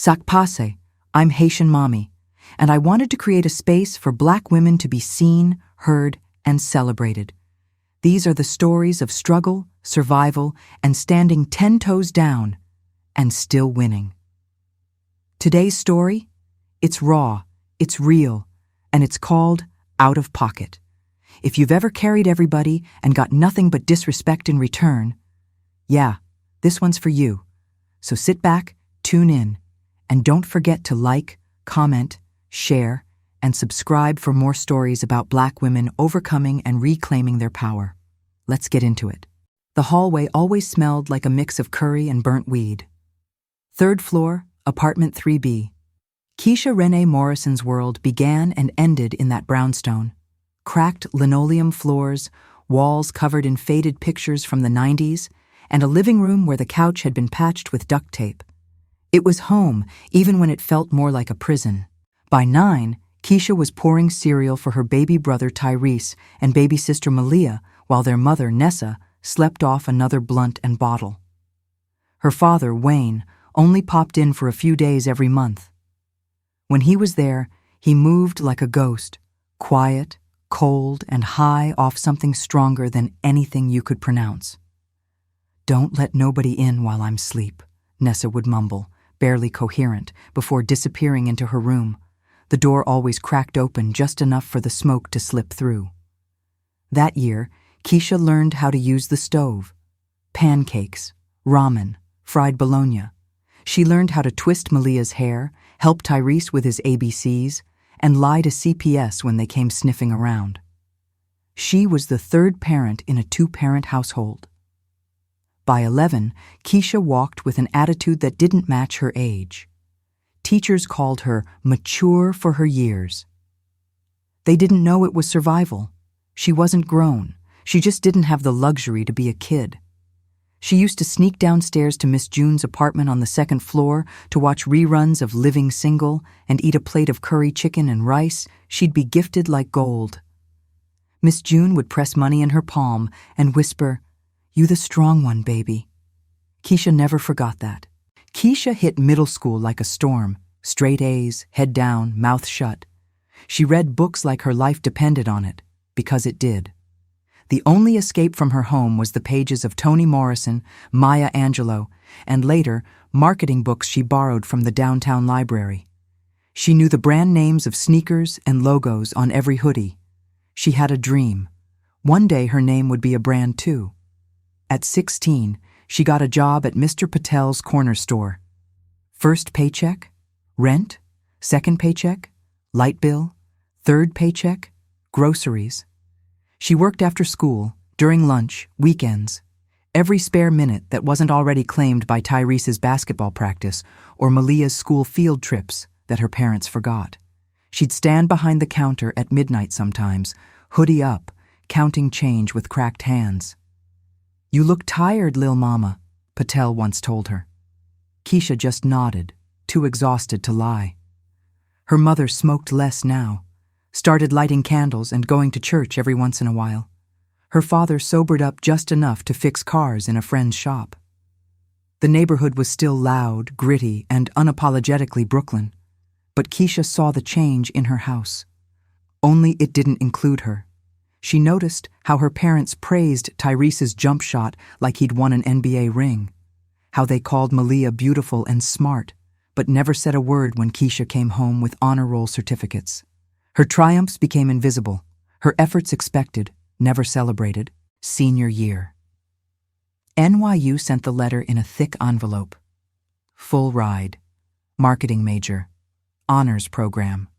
Sakpase, I'm Haitian mommy, and I wanted to create a space for Black women to be seen, heard, and celebrated. These are the stories of struggle, survival, and standing 10 toes down, and still winning. Today's story? It's raw, it's real, and it's called Out of Pocket. If you've ever carried everybody and got nothing but disrespect in return, yeah, this one's for you. So sit back, tune in, and don't forget to like, comment, share, and subscribe for more stories about Black women overcoming and reclaiming their power. Let's get into it. The hallway always smelled like a mix of curry and burnt weed. 3rd floor, apartment 3B. Keisha Renee Morrison's world began and ended in that brownstone. Cracked linoleum floors, walls covered in faded pictures from the 90s, and a living room where the couch had been patched with duct tape. It was home, even when it felt more like a prison. By 9, Keisha was pouring cereal for her baby brother Tyrese and baby sister Malia, while their mother, Nessa, slept off another blunt and bottle. Her father, Wayne, only popped in for a few days every month. When he was there, he moved like a ghost, quiet, cold, and high off something stronger than anything you could pronounce. "Don't let nobody in while I'm asleep," Nessa would mumble, barely coherent, before disappearing into her room. The door always cracked open just enough for the smoke to slip through. That year, Keisha learned how to use the stove. Pancakes, ramen, fried bologna. She learned how to twist Malia's hair, help Tyrese with his ABCs, and lie to CPS when they came sniffing around. She was the 3rd parent in a 2-parent household. By 11, Keisha walked with an attitude that didn't match her age. Teachers called her mature for her years. They didn't know it was survival. She wasn't grown. She just didn't have the luxury to be a kid. She used to sneak downstairs to Miss June's apartment on the 2nd floor to watch reruns of Living Single and eat a plate of curry chicken and rice she'd be gifted like gold. Miss June would press money in her palm and whisper, "You the strong one, baby." Keisha never forgot that. Keisha hit middle school like a storm, straight A's, head down, mouth shut. She read books like her life depended on it, because it did. The only escape from her home was the pages of Toni Morrison, Maya Angelou, and later, marketing books she borrowed from the downtown library. She knew the brand names of sneakers and logos on every hoodie. She had a dream. One day her name would be a brand too. At 16, she got a job at Mr. Patel's corner store. First paycheck, rent, second paycheck, light bill, third paycheck, groceries. She worked after school, during lunch, weekends, every spare minute that wasn't already claimed by Tyrese's basketball practice or Malia's school field trips that her parents forgot. She'd stand behind the counter at midnight sometimes, hoodie up, counting change with cracked hands. "You look tired, Lil Mama," Patel once told her. Keisha just nodded, too exhausted to lie. Her mother smoked less now, started lighting candles and going to church every once in a while. Her father sobered up just enough to fix cars in a friend's shop. The neighborhood was still loud, gritty, and unapologetically Brooklyn, but Keisha saw the change in her house. Only it didn't include her. She noticed how her parents praised Tyrese's jump shot like he'd won an NBA ring, how they called Malia beautiful and smart, but never said a word when Keisha came home with honor roll certificates. Her triumphs became invisible, her efforts expected, never celebrated. Senior year. NYU sent the letter in a thick envelope. Full ride, marketing major, honors program.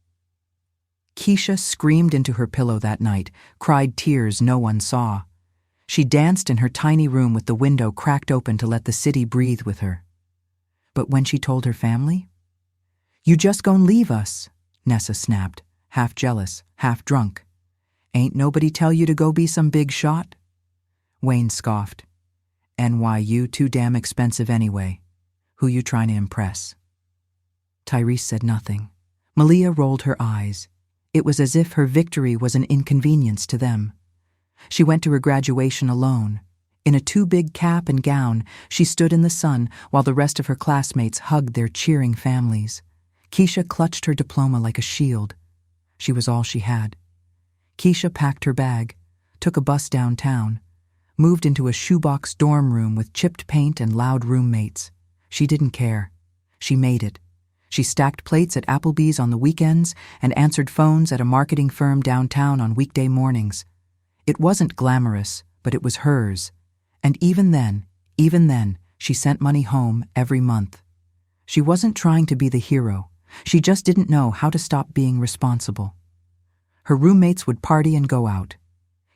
Keisha screamed into her pillow that night, cried tears no one saw. She danced in her tiny room with the window cracked open to let the city breathe with her. But when she told her family, "You just gon' leave us," Nessa snapped, half jealous, half drunk. "Ain't nobody tell you to go be some big shot?" Wayne scoffed. "NYU too damn expensive anyway. Who you trying to impress?" Tyrese said nothing. Malia rolled her eyes. It was as if her victory was an inconvenience to them. She went to her graduation alone, In a too-big cap and gown, she stood in the sun while the rest of her classmates hugged their cheering families. 괘ᴏ clutched her diploma like a shield. She was all she had. 괘ᴏ packed her bag, took a bus downtown, moved into a shoebox dorm room with chipped paint and loud roommates. She didn't care. She made it. She stacked plates at Applebee's on the weekends and answered phones at a marketing firm downtown on weekday mornings. It wasn't glamorous, but it was hers. And even then, she sent money home every month. She wasn't trying to be the hero. She just didn't know how to stop being responsible. Her roommates would party and go out.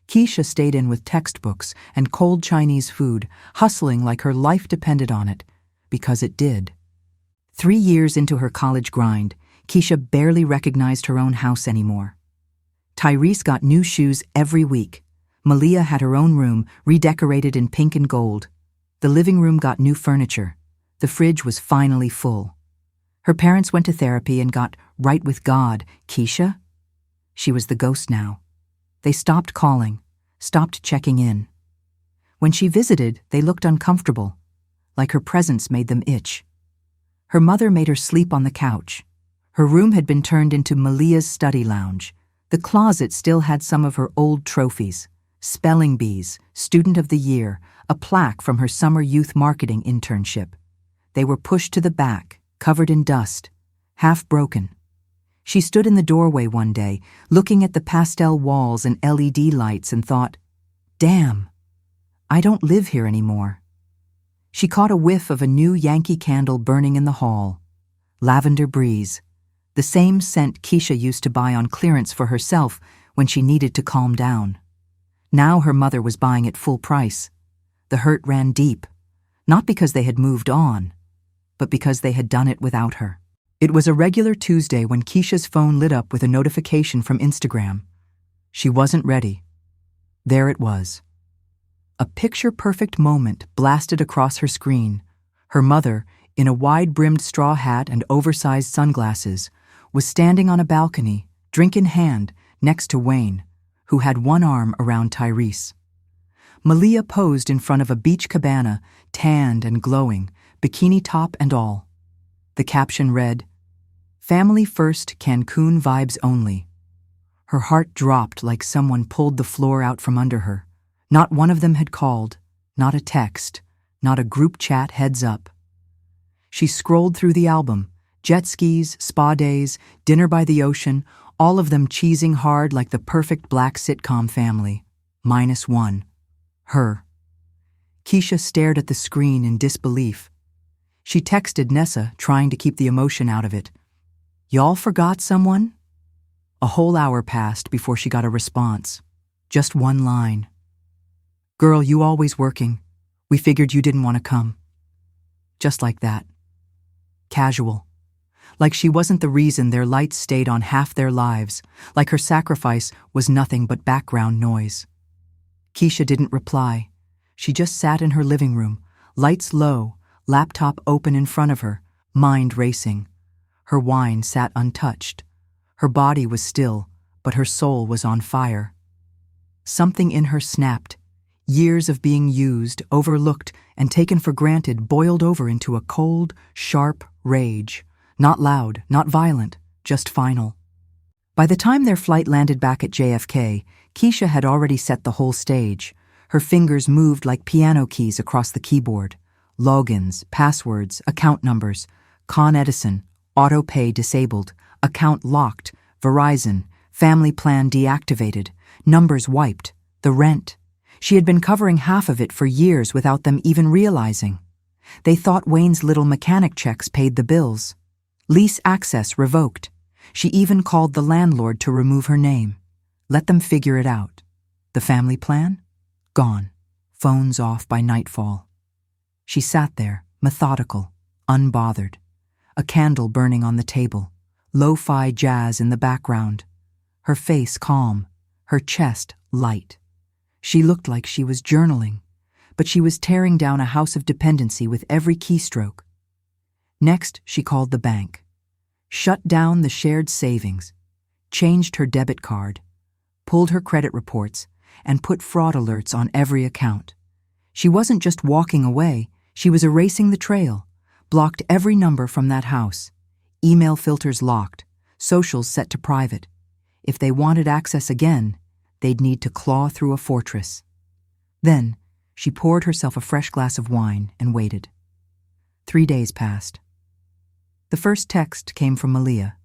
괘ᴏ stayed in with textbooks and cold Chinese food, hustling like her life depended on it, because it did. 3 years into her college grind, 괘ᴏ barely recognized her own house anymore. Tyrese got new shoes every week. Malia had her own room, redecorated in pink and gold. The living room got new furniture. The fridge was finally full. Her parents went to therapy and got right with God. 괘ᴏ? She was the ghost now. They stopped calling, stopped checking in. When she visited, they looked uncomfortable, like her presence made them itch. Her mother made her sleep on the couch. Her room had been turned into Malia's study lounge. The closet still had some of her old trophies: spelling bees, student of the year, a plaque from her summer youth marketing internship. They were pushed to the back, covered in dust, half broken. She stood in the doorway one day, looking at the pastel walls and LED lights, and thought, "Damn, I don't live here anymore." She caught a whiff of a new Yankee candle burning in the hall. Lavender breeze, the same scent 괘ᴏ used to buy on clearance for herself when she needed to calm down. Now her mother was buying it full price. The hurt ran deep, not because they had moved on, but because they had done it without her. It was a regular Tuesday when 괘ᴏ's phone lit up with a notification from Instagram. She wasn't ready. There it was. A picture-perfect moment blasted across her screen. Her mother, in a wide-brimmed straw hat and oversized sunglasses, was standing on a balcony, drink in hand, next to Wayne, who had one arm around Tyrese. Malia posed in front of a beach cabana, tanned and glowing, bikini top and all. The caption read, "Family first, Cancun vibes only." Her heart dropped like someone pulled the floor out from under her. Not one of them had called, not a text, not a group chat heads up. She scrolled through the album, jet skis, spa days, dinner by the ocean, all of them cheesing hard like the perfect black sitcom family. -1. Her. 괘ᴏ stared at the screen in disbelief. She texted Nessa, trying to keep the emotion out of it. "Y'all forgot someone?" A whole hour passed before she got a response. Just one line. "Girl, you always working. We figured you didn't want to come." Just like that. Casual. Like she wasn't the reason their lights stayed on half their lives, like her sacrifice was nothing but background noise. 괘ᴏ didn't reply. She just sat in her living room, lights low, laptop open in front of her, mind racing. Her wine sat untouched. Her body was still, but her soul was on fire. Something in her snapped. Years of being used, overlooked, and taken for granted boiled over into a cold, sharp rage. Not loud, not violent, just final. By the time their flight landed back at JFK, 괘ᴏ had already set the whole stage. Her fingers moved like piano keys across the keyboard. Logins, passwords, account numbers. Con Edison, auto pay disabled, account locked, Verizon, family plan deactivated, numbers wiped, the rent. She had been covering half of it for years without them even realizing. They thought Wayne's little mechanic checks paid the bills. Lease access revoked. She even called the landlord to remove her name. Let them figure it out. The family plan? Gone. Phones off by nightfall. She sat there, methodical, unbothered. A candle burning on the table. Lo-fi jazz in the background. Her face calm. Her chest light. She looked like she was journaling, but she was tearing down a house of dependency with every keystroke. Next, she called the bank. Shut down the shared savings. Changed her debit card. Pulled her credit reports and put fraud alerts on every account. She wasn't just walking away, she was erasing the trail, blocked every number from that house, email filters locked, socials set to private. If they wanted access again, they'd need to claw through a fortress. Then, she poured herself a fresh glass of wine and waited. 3 days passed. The first text came from Malia.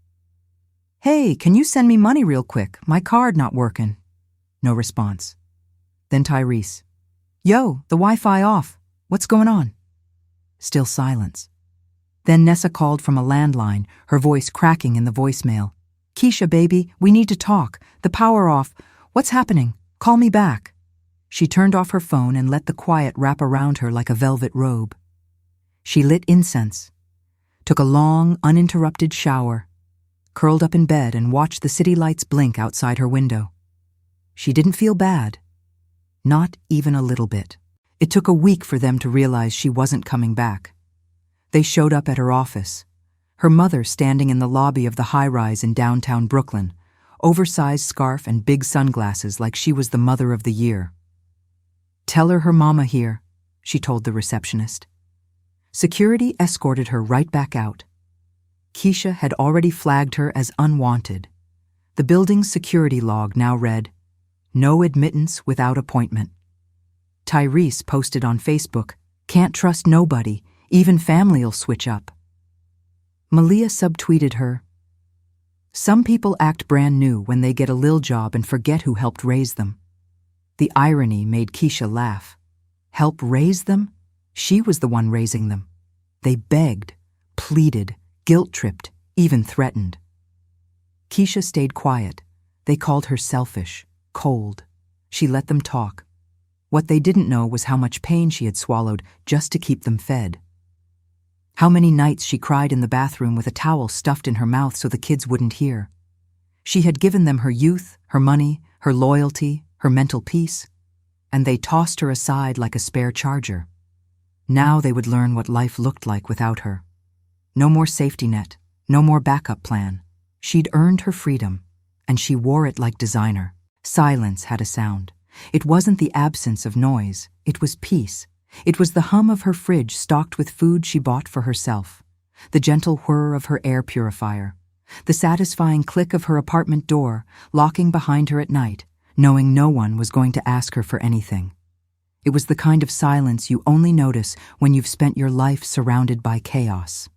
"Hey, can you send me money real quick? My card not working." No response. Then Tyrese. "Yo, the Wi-Fi off. What's going on?" Still silence. Then Nessa called from a landline, her voice cracking in the voicemail. "Keisha, baby, we need to talk. The power off. What's happening? Call me back." She turned off her phone and let the quiet wrap around her like a velvet robe. She lit incense, took a long, uninterrupted shower, curled up in bed and watched the city lights blink outside her window. She didn't feel bad. Not even a little bit. It took a week for them to realize she wasn't coming back. They showed up at her office, her mother standing in the lobby of the high-rise in downtown Brooklyn, oversized scarf and big sunglasses like she was the mother of the year. "Tell her mama here," she told the receptionist. Security escorted her right back out. Keisha had already flagged her as unwanted. The building's security log now read, "No admittance without appointment." Tyrese posted on Facebook, "Can't trust nobody, even family'll switch up." Malia subtweeted her, "Some people act brand new when they get a lil job and forget who helped raise them." The irony made Keisha laugh. Help raise them? She was the one raising them. They begged, pleaded, guilt-tripped, even threatened. Keisha stayed quiet. They called her selfish, cold. She let them talk. What they didn't know was how much pain she had swallowed just to keep them fed. How many nights she cried in the bathroom with a towel stuffed in her mouth so the kids wouldn't hear. She had given them her youth, her money, her loyalty, her mental peace, and they tossed her aside like a spare charger. Now they would learn what life looked like without her. No more safety net, no more backup plan. She'd earned her freedom, and she wore it like designer. Silence had a sound. It wasn't the absence of noise, it was peace. It was the hum of her fridge stocked with food she bought for herself, the gentle whir of her air purifier, the satisfying click of her apartment door, locking behind her at night, knowing no one was going to ask her for anything. It was the kind of silence you only notice when you've spent your life surrounded by chaos.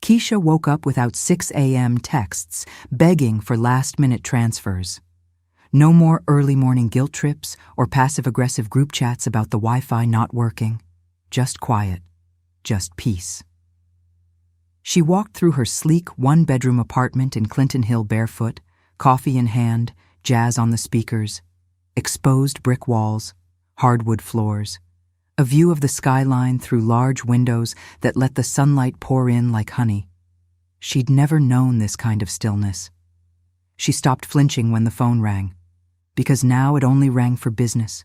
Keisha woke up without 6 a.m. texts begging for last-minute transfers. No more early morning guilt trips or passive-aggressive group chats about the Wi-Fi not working. Just quiet. Just peace. She walked through her sleek one-bedroom apartment in Clinton Hill barefoot, coffee in hand, jazz on the speakers, exposed brick walls, hardwood floors, a view of the skyline through large windows that let the sunlight pour in like honey. She'd never known this kind of stillness. She stopped flinching when the phone rang, because now it only rang for business,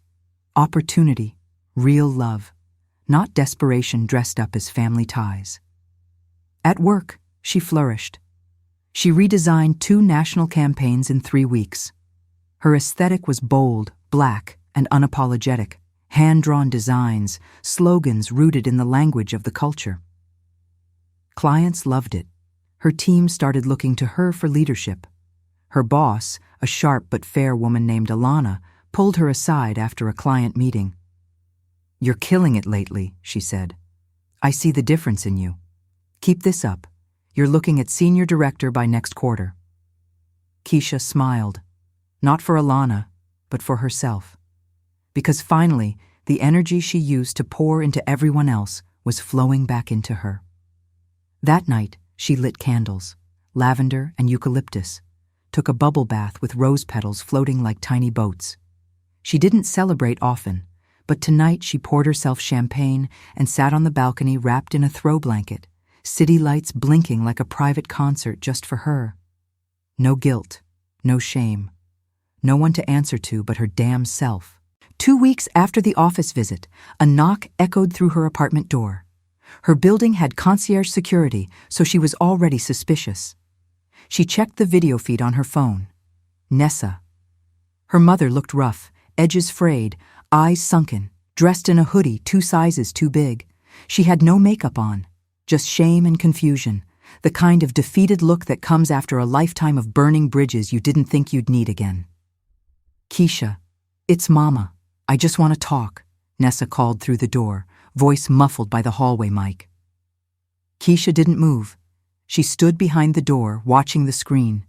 opportunity, real love, not desperation dressed up as family ties. At work, she flourished. She redesigned 2 national campaigns in 3 weeks. Her aesthetic was bold, black, and unapologetic, hand-drawn designs, slogans rooted in the language of the culture. Clients loved it. Her team started looking to her for leadership. Her boss, a sharp but fair woman named Alana, pulled her aside after a client meeting. "You're killing it lately," she said. "I see the difference in you. Keep this up. You're looking at senior director by next quarter." Keisha smiled, not for Alana, but for herself. Because finally, the energy she used to pour into everyone else was flowing back into her. That night, she lit candles, lavender and eucalyptus, took a bubble bath with rose petals floating like tiny boats. She didn't celebrate often, but tonight she poured herself champagne and sat on the balcony wrapped in a throw blanket, city lights blinking like a private concert just for her. No guilt, no shame, no one to answer to but her damn self. 2 weeks after the office visit, a knock echoed through her apartment door. Her building had concierge security, so she was already suspicious. She checked the video feed on her phone. Nessa. Her mother looked rough, edges frayed, eyes sunken, dressed in a hoodie 2 sizes too big. She had no makeup on, just shame and confusion, the kind of defeated look that comes after a lifetime of burning bridges you didn't think you'd need again. "Keisha, it's Mama. I just want to talk," Nessa called through the door, voice muffled by the hallway mic. Keisha didn't move. She stood behind the door, watching the screen,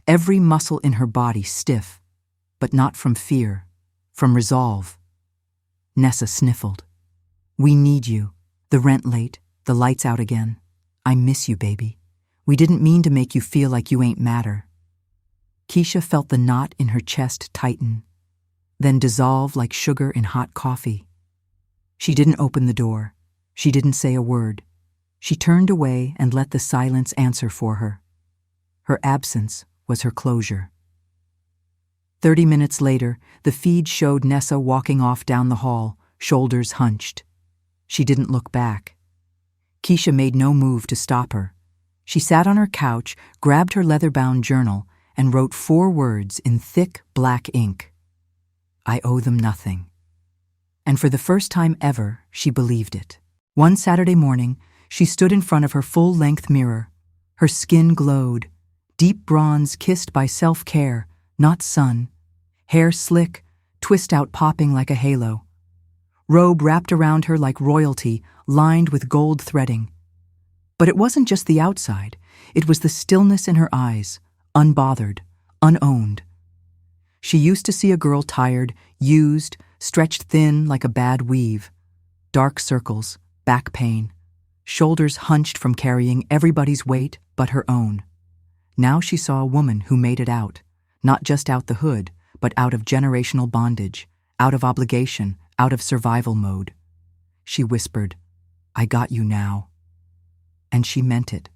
every muscle in her body stiff, but not from fear, from resolve. Nessa sniffled. "We need you. The rent late, the lights out again. I miss you, baby. We didn't mean to make you feel like you ain't matter." Keisha felt the knot in her chest tighten, then dissolve like sugar in hot coffee. She didn't open the door. She didn't say a word. She turned away and let the silence answer for her. Her absence was her closure. 30 minutes later, the feed showed Nessa walking off down the hall, shoulders hunched. She didn't look back. Keisha made no move to stop her. She sat on her couch, grabbed her leather-bound journal, and wrote 4 words in thick black ink. "I owe them nothing." And for the first time ever, she believed it. One Saturday morning, she stood in front of her full-length mirror. Her skin glowed, deep bronze kissed by self-care, not sun. Hair slick, twist out popping like a halo. Robe wrapped around her like royalty, lined with gold threading. But it wasn't just the outside. It was the stillness in her eyes, unbothered, unowned. She used to see a girl tired, used, stretched thin like a bad weave. Dark circles, back pain, shoulders hunched from carrying everybody's weight but her own. Now she saw a woman who made it out, not just out the hood, but out of generational bondage, out of obligation, out of survival mode. She whispered, "I got you now." And she meant it.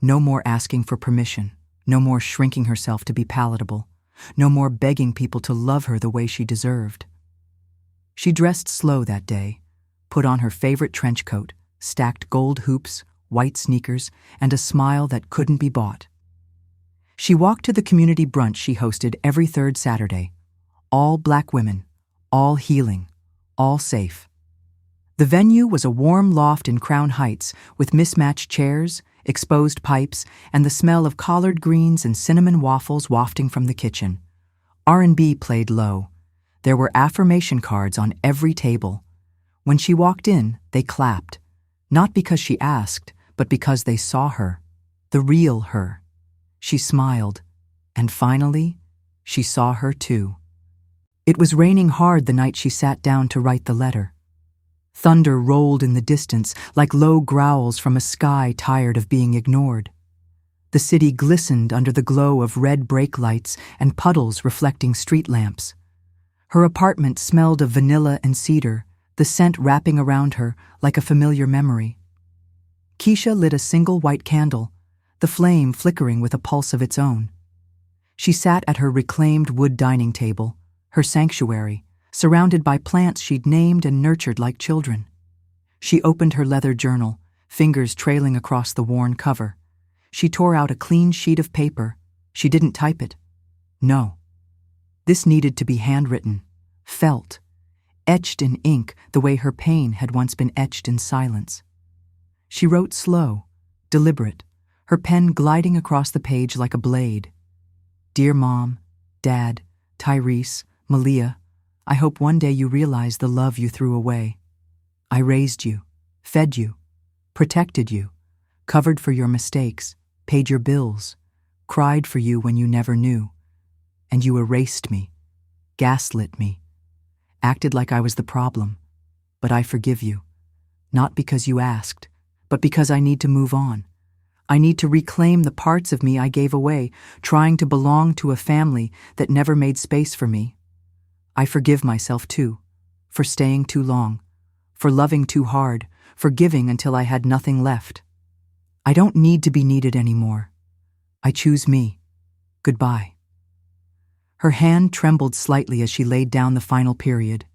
No more asking for permission, no more shrinking herself to be palatable, no more begging people to love her the way she deserved. She dressed slow that day, put on her favorite trench coat, stacked gold hoops, white sneakers, and a smile that couldn't be bought. She walked to the community brunch she hosted every 3rd Saturday. All Black women, all healing, all safe. The venue was a warm loft in Crown Heights with mismatched chairs, exposed pipes, and the smell of collard greens and cinnamon waffles wafting from the kitchen. R&B played low. There were affirmation cards on every table. When she walked in, they clapped, not because she asked, but because they saw her, the real her. She smiled, and finally, she saw her too. It was raining hard the night she sat down to write the letter. Thunder rolled in the distance like low growls from a sky tired of being ignored. The city glistened under the glow of red brake lights and puddles reflecting street lamps. Her apartment smelled of vanilla and cedar, the scent wrapping around her like a familiar memory. Keisha lit a single white candle, the flame flickering with a pulse of its own. She sat at her reclaimed wood dining table, her sanctuary, surrounded by plants she'd named and nurtured like children. She opened her leather journal, fingers trailing across the worn cover. She tore out a clean sheet of paper. She didn't type it. No. This needed to be handwritten, felt, etched in ink the way her pain had once been etched in silence. She wrote slow, deliberate, her pen gliding across the page like a blade. "Dear Mom, Dad, Tyrese, Malia, I hope one day you realize the love you threw away. I raised you, fed you, protected you, covered for your mistakes, paid your bills, cried for you when you never knew. And you erased me, gaslit me, acted like I was the problem. But I forgive you, not because you asked, but because I need to move on. I need to reclaim the parts of me I gave away, trying to belong to a family that never made space for me. I forgive myself too, for staying too long, for loving too hard, for giving until I had nothing left. I don't need to be needed anymore. I choose me. Goodbye." Her hand trembled slightly as she laid down the final period.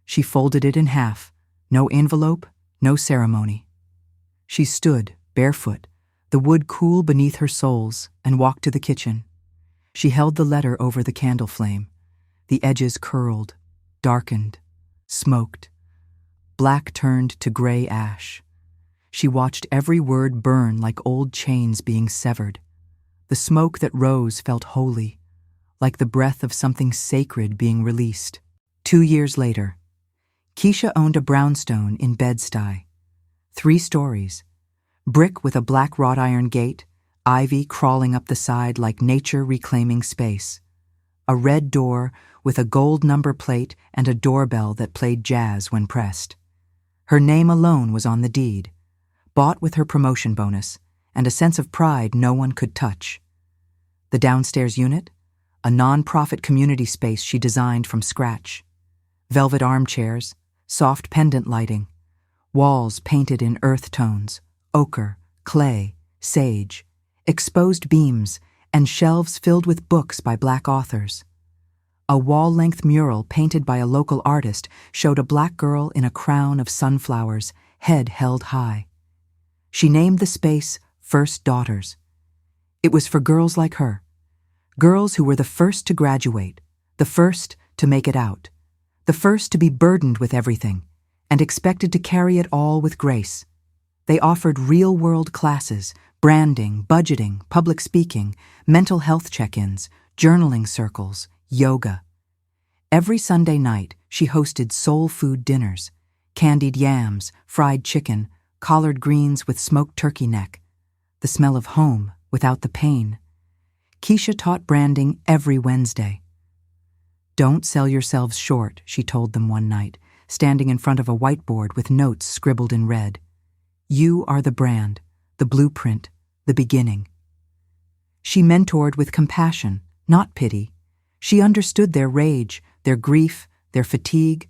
She folded it in half, no envelope, no ceremony. She stood, barefoot, the wood cool beneath her soles, and walked to the kitchen. She held the letter over the candle flame. The edges curled, darkened, smoked, black turned to gray ash. She watched every word burn like old chains being severed. The smoke that rose felt holy, like the breath of something sacred being released. 2 years later, Keisha owned a brownstone in Bed-Stuy. 3 stories, brick with a black wrought iron gate, ivy crawling up the side like nature reclaiming space. A red door with a gold number plate and a doorbell that played jazz when pressed. Her name alone was on the deed, bought with her promotion bonus, and a sense of pride no one could touch. The downstairs unit, a non-profit community space she designed from scratch. Velvet armchairs, soft pendant lighting, walls painted in earth tones, ochre, clay, sage, exposed beams, and shelves filled with books by Black authors. A wall-length mural painted by a local artist showed a black girl in a crown of sunflowers, head held high. She named the space First Daughters. It was for girls like her, girls who were the first to graduate, the first to make it out, the first to be burdened with everything, and expected to carry it all with grace. They offered real-world classes, branding, budgeting, public speaking, mental health check-ins, journaling circles, yoga. Every Sunday night, she hosted soul food dinners, candied yams, fried chicken, collard greens with smoked turkey neck, the smell of home without the pain. Keisha taught branding every Wednesday. "Don't sell yourselves short," she told them one night, standing in front of a whiteboard with notes scribbled in red. "You are the brand, the blueprint, the beginning." She mentored with compassion, not pity. She understood their rage, their grief, their fatigue.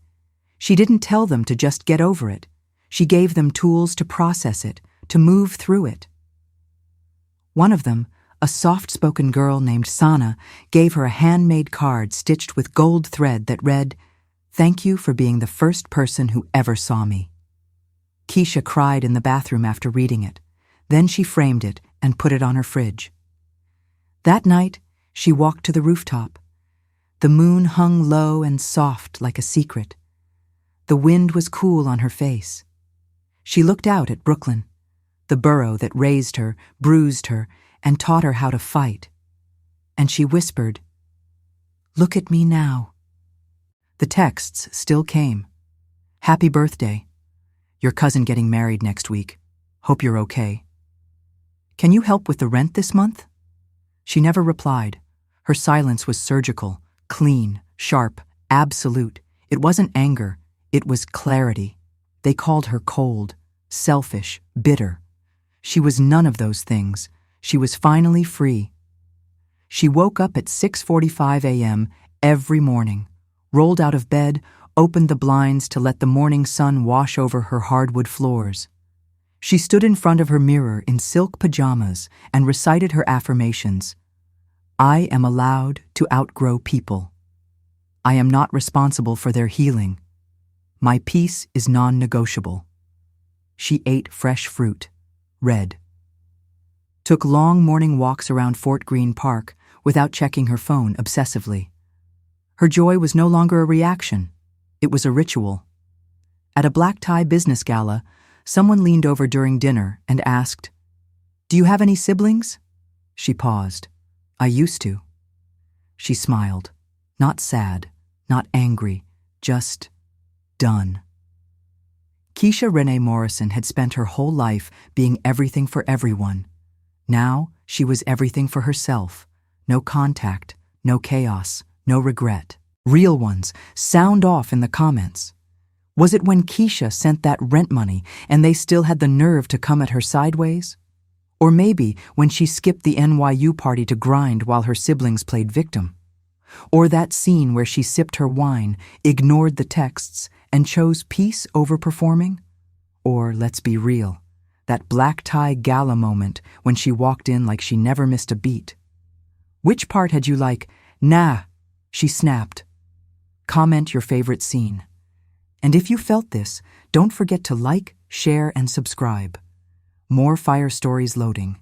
She didn't tell them to just get over it. She gave them tools to process it, to move through it. One of them, a soft-spoken girl named Sana, gave her a handmade card stitched with gold thread that read, "Thank you for being the first person who ever saw me." Keisha cried in the bathroom after reading it. Then she framed it and put it on her fridge. That night, she walked to the rooftop. The moon hung low and soft like a secret. The wind was cool on her face. She looked out at Brooklyn, the borough that raised her, bruised her, and taught her how to fight. And she whispered, "Look at me now." The texts still came. "Happy birthday. Your cousin getting married next week. Hope you're okay. Can you help with the rent this month?" She never replied. Her silence was surgical, clean, sharp, absolute. It wasn't anger, it was clarity. They called her cold, selfish, bitter. She was none of those things. She was finally free. She woke up at 6:45 a.m. every morning, rolled out of bed, opened the blinds to let the morning sun wash over her hardwood floors. She stood in front of her mirror in silk pajamas and recited her affirmations. "I am allowed to outgrow people. I am not responsible for their healing. My peace is non-negotiable." She ate fresh fruit, read. Took long morning walks around Fort Greene Park without checking her phone obsessively. Her joy was no longer a reaction. It was a ritual. At a black tie business gala, someone leaned over during dinner and asked, "Do you have any siblings?" She paused. "I used to." She smiled, not sad, not angry, just done. ᴘᴏᴄᴇᴛ had spent her whole life being everything for everyone. Now she was everything for herself. No contact, no chaos, no regret. Real ones, sound off in the comments. Was it when Keisha sent that rent money and they still had the nerve to come at her sideways? Or maybe when she skipped the NYU party to grind while her siblings played victim? Or that scene where she sipped her wine, ignored the texts, and chose peace over performing? Or, let's be real, that black tie gala moment when she walked in like she never missed a beat? Which part had you like, "Nah," she snapped? Comment your favorite scene. And if you felt this, don't forget to like, share, and subscribe. More fire stories loading.